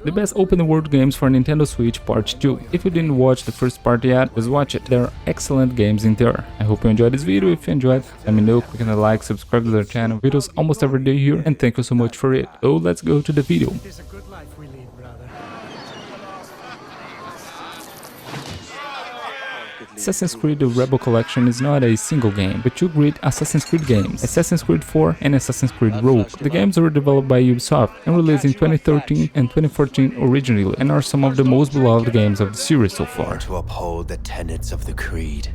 The best open world games for Nintendo Switch Part 2. If you didn't watch the first part yet, just watch it. There are excellent games in there. I hope you enjoyed this video. If you enjoyed, let me know, click on the like, subscribe to the channel. Videos almost every day here, and thank you so much for it. So let's go to the video. Assassin's Creed The Rebel Collection is not a single game, but two great Assassin's Creed games, Assassin's Creed 4 and Assassin's Creed Rogue. The games were developed by Ubisoft and released in 2013 and 2014 originally, and are some of the most beloved games of the series so far. To uphold the tenets of the creed.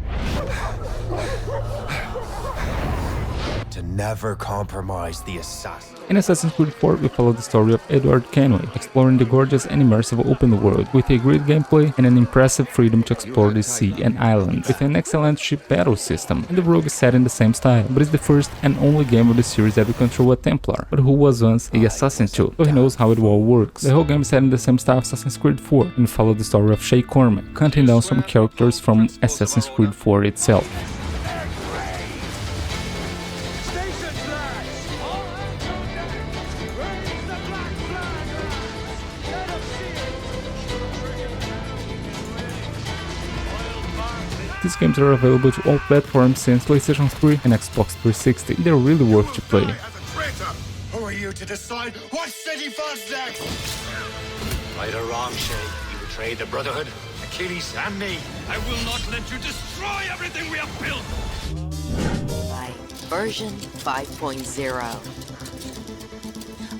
To never compromise the assassin. In Assassin's Creed 4, we follow the story of Edward Kenway, exploring the gorgeous and immersive open world, with a great gameplay and an impressive freedom to explore the sea and islands, with an excellent ship battle system. And the Rogue is set in the same style, but is the first and only game of the series that we control a Templar, but who was once a assassin too, so he knows how it all works. The whole game is set in the same style of Assassin's Creed 4, and follow the story of Shay Cormac, hunting down some characters from Assassin's Creed 4 itself. These games are available to all platforms since PlayStation 3 and Xbox 360. They're really worth to play. Who are you to decide what city falls next? Right or wrong, Shay, you betrayed the Brotherhood, Achilles, and me. I will not let you destroy everything we have built. Version 5.0.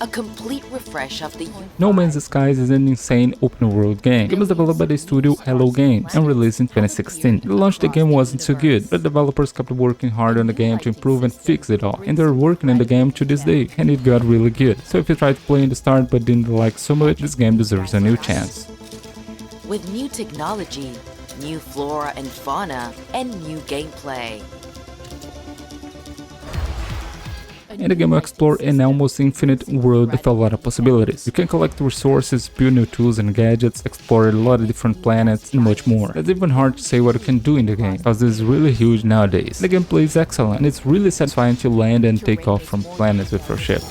A complete refresh of the... No Man's Skies is an insane open-world game. The game was developed by the studio Hello Games and released in 2016. The launch of the game wasn't so good, but developers kept working hard on the game to improve and fix it all, and they're working on the game to this day, and it got really good. So if you tried to play in the start but didn't like so much, this game deserves a new chance. With new technology, new flora and fauna, and new gameplay. And the game will explore an almost infinite world with a lot of possibilities. You can collect resources, build new tools and gadgets, explore a lot of different planets, and much more. It's even hard to say what you can do in the game, because it's really huge nowadays. The gameplay is excellent, and it's really satisfying to land and take off from planets with your ship.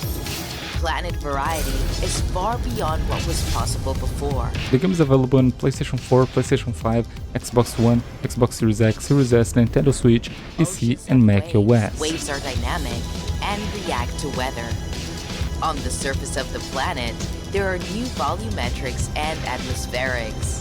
Planet variety is far beyond what was possible before. The game is available on PlayStation 4, PlayStation 5, Xbox One, Xbox Series X, Series S, Nintendo Switch, PC, and Mac OS. Waves are dynamic and react to weather. On the surface of the planet, there are new volumetrics and atmospherics.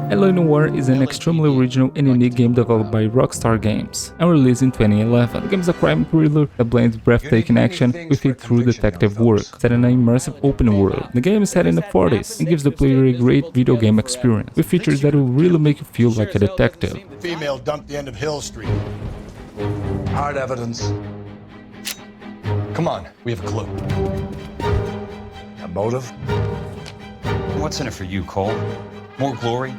Noire is an extremely original and unique game developed by Rockstar Games and released in 2011. The game is a crime thriller that blends breathtaking action with a true detective work, set in an immersive open world. The game is set in the 40s and gives the player a great video game experience, with features that will really make you feel like a detective. Female dumped the end of Hill Street. Hard evidence. Come on, we have a clue. A motive? What's in it for you, Cole? More glory?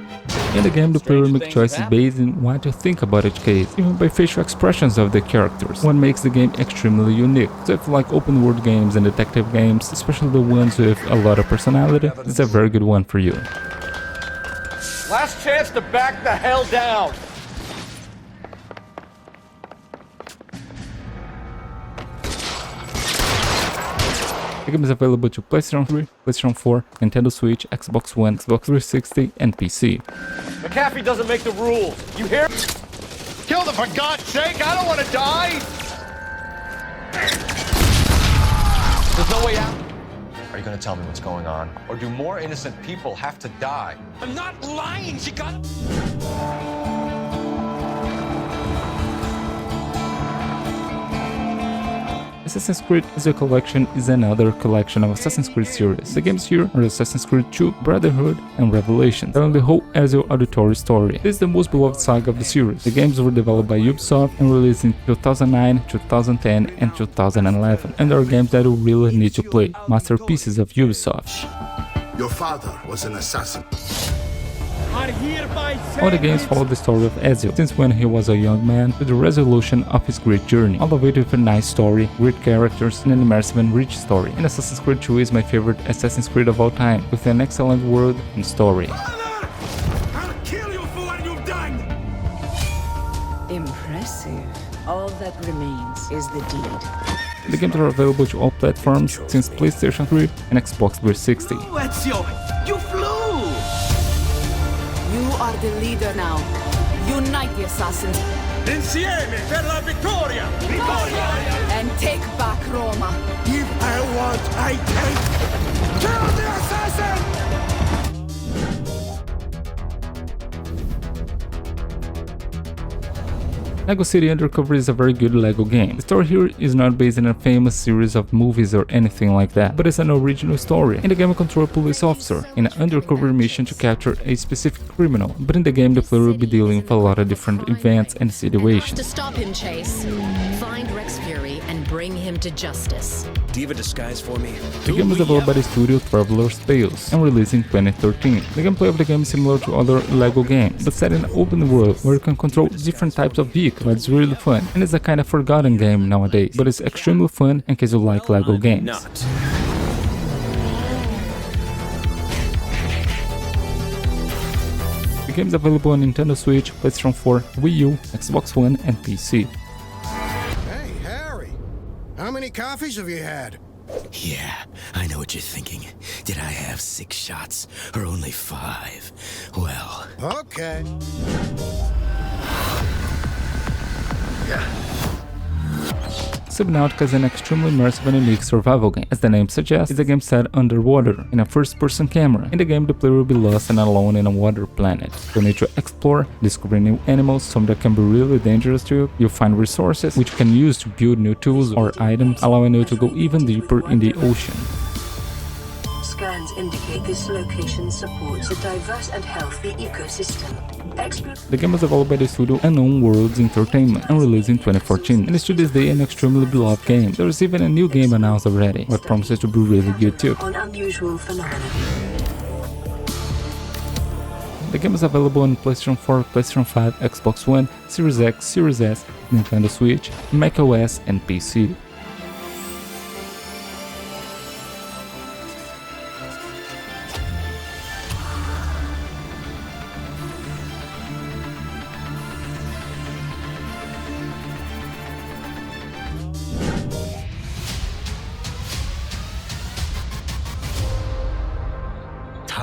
In the game, the player makes choices based on what you think about each case, even by facial expressions of the characters. What makes the game extremely unique. So if you like open world games and detective games, especially the ones with a lot of personality, it's a very good one for you. Last chance to back the hell down! The game is available to PlayStation 3, PlayStation 4, Nintendo Switch, Xbox One, Xbox 360, and PC. McAfee doesn't make the rules, you hear? Kill them for God's sake, I don't want to die! There's no way out. Are you gonna tell me what's going on? Or do more innocent people have to die? I'm not lying, she got... Assassin's Creed Ezio Collection is another collection of Assassin's Creed series. The games here are Assassin's Creed 2, Brotherhood, and Revelations, telling the whole Ezio auditory story. This is the most beloved saga of the series. The games were developed by Ubisoft and released in 2009, 2010, and 2011, and are games that you really need to play, masterpieces of Ubisoft. Your father was an assassin. All the games follow the story of Ezio, since when he was a young man to the resolution of his great journey, all of it with a nice story, great characters, and an immersive and rich story. And Assassin's Creed 2 is my favorite Assassin's Creed of all time, with an excellent world and story. I'll kill you for what you've done! Impressive. impressive. All that remains is the deed. The games are available to all platforms since PlayStation 3 and Xbox 360. Ezio, you flew! You are the leader now. Unite the assassins. Insieme per la vittoria! And take back Roma. If I want, I take! Kill the assassin! LEGO City Undercover is a very good LEGO game. The story here is not based on a famous series of movies or anything like that, but it's an original story. In the game you control a police officer in an undercover mission to capture a specific criminal, but in the game the player will be dealing with a lot of different events and situations. To stop him, Chase. Find Rex Fury and bring him to justice. Do you have a disguise for me? The game was developed by the studio Traveler's Tales and released in 2013. The gameplay of the game is similar to other LEGO games, but set in an open world where you can control different types of vehicles. It's really fun, and it's a kind of forgotten game nowadays, but it's extremely fun in case you like LEGO games. The game is available on Nintendo Switch, PlayStation 4, Wii U, Xbox One, and PC. Hey, Harry! How many coffees have you had? Yeah, I know what you're thinking. Did I have 6 shots or only 5? Well... Okay. Subnautica is an extremely immersive and unique survival game. As the name suggests, it's a game set underwater, in a first-person camera. In the game, the player will be lost and alone in a water planet. You'll need to explore, discover new animals, some that can be really dangerous to you. You'll find resources, which you can use to build new tools or items, allowing you to go even deeper in the ocean. Scans indicate this location supports a diverse and healthy ecosystem. The game was developed by the studio Unknown Worlds Entertainment and released in 2014, and is to this day an extremely beloved game. There is even a new game announced already, what promises to be really good too. On unusual phenomena. The game is available on PlayStation 4, PlayStation 5, Xbox One, Series X, Series S, Nintendo Switch, macOS, and PC.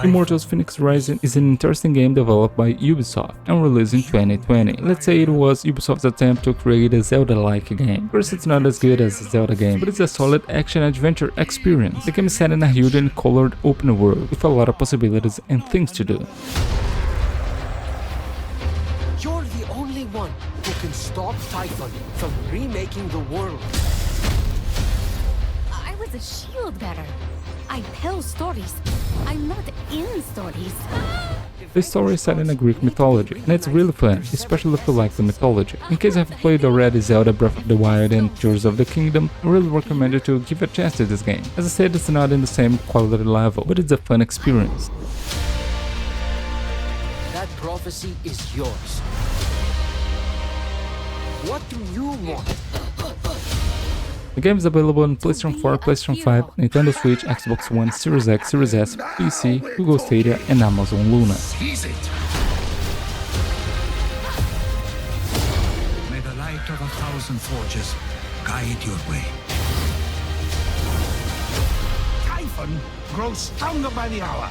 Immortals Fenyx Rising is an interesting game developed by Ubisoft and released in 2020. Let's say it was Ubisoft's attempt to create a Zelda-like game. Of course, it's not as good as a Zelda game, but it's a solid action-adventure experience. The game is set in a huge and colored open world with a lot of possibilities and things to do. You're the only one who can stop Typhon from remaking the world. I was a shield bearer. I tell stories. I'm not in stories. The story is set in a Greek mythology, and it's really fun, especially if you like the mythology. In case you have played already Zelda Breath of the Wild and Tears of the Kingdom, I really recommend you to give a chance to this game. As I said, it's not in the same quality level, but it's a fun experience. That prophecy is yours. What do you want? The game is available on PlayStation 4, PlayStation 5, Nintendo Switch, Xbox One, Series X, Series S, PC, Google Stadia, and Amazon Luna. May the light of 1,000 forges guide your way. Typhon grows stronger by the hour.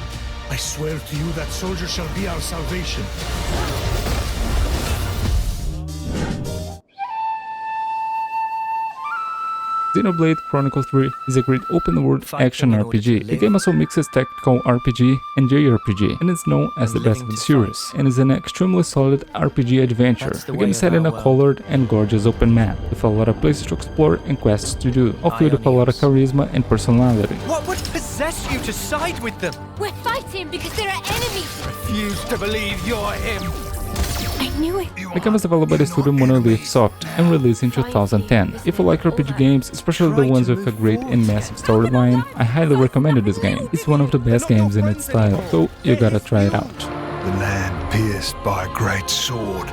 I swear to you that soldier shall be our salvation. Xenoblade Chronicles 3 is a great open-world action RPG. The game also mixes tactical RPG and JRPG, and is known as the best of the series, and is an extremely solid RPG adventure. The game is set in a colored and gorgeous open map, with a lot of places to explore and quests to do, all filled with a lot of charisma and personality. What would possess you to side with them? We're fighting because they're our enemies. Refuse to believe you're him. I knew it. The game was developed by the studio Monolith Soft and released in 2010. If you like RPG games, especially the ones with a great and massive storyline, I highly recommend this game. It's one of the best games in its style, so you gotta try it out. The land pierced by a great sword.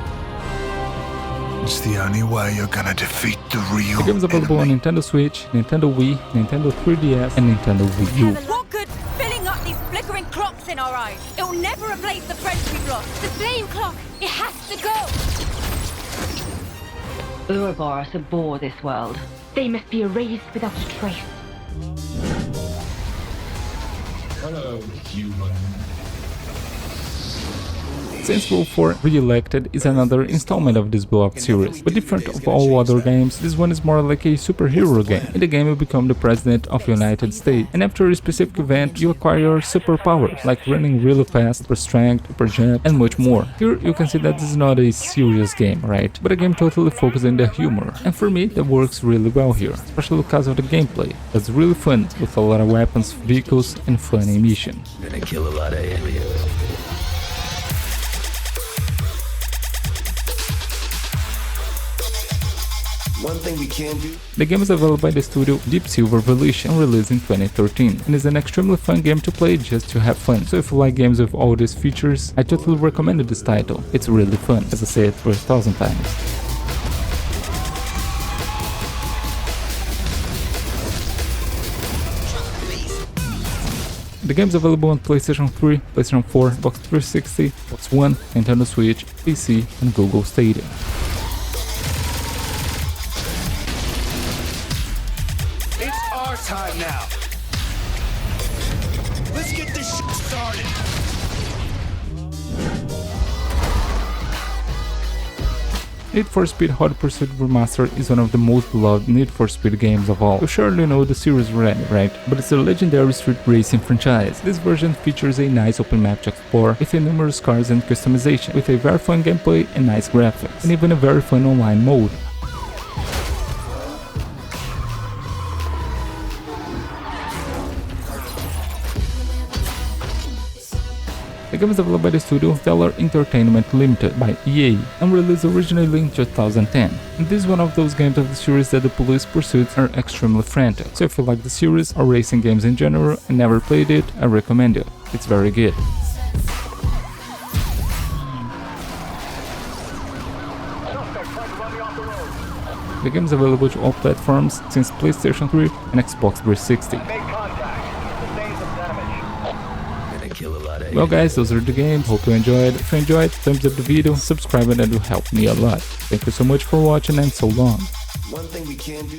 It's the only way you're gonna defeat the real The game is available on Nintendo Switch, Nintendo Wii, Nintendo 3DS, and Nintendo Wii U. What good filling up these flickering clocks in our eyes? It will never replace the friends we've lost. The flame clock, it has to go. Ouroboros abhor this world. They must be erased without a trace. Hello, human. Saints Row 4 Re-Elected is another installment of this beloved series, but different of all other games, this one is more like a superhero game. In the game you become the President of the United States, and after a specific event you acquire superpowers, like running really fast, super strength, super jump, and much more. Here you can see that this is not a serious game, right? But a game totally focused on the humor, and for me that works really well here, especially because of the gameplay. It's really fun, with a lot of weapons, vehicles, and fun animation. Gonna kill a lot of aliens. One thing we can do. The game is available by the studio Deep Silver Volition and released in 2013, and is an extremely fun game to play just to have fun. So if you like games with all these features, I totally recommend this title. It's really fun, as I said for 1,000 times. The game is available on PlayStation 3, PlayStation 4, Xbox 360, Xbox One, Nintendo Switch, PC, and Google Stadia. Time now. Let's get this shit started. Need for Speed Hot Pursuit Remastered is one of the most beloved Need for Speed games of all. You surely know the series already, right? But it's a legendary street racing franchise. This version features a nice open map to explore, with numerous cars and customization, with a very fun gameplay and nice graphics, and even a very fun online mode. The game is developed by the studio Stellar Entertainment Limited by EA and released originally in 2010. And this is one of those games of the series that the police pursuits are extremely frantic. So if you like the series or racing games in general and never played it, I recommend it. It's very good. The game is available to all platforms since PlayStation 3 and Xbox 360. Well guys, those are the games, hope you enjoyed. If you enjoyed, thumbs up the video, subscribe, and that will help me a lot. Thank you so much for watching and so long. One thing we can do.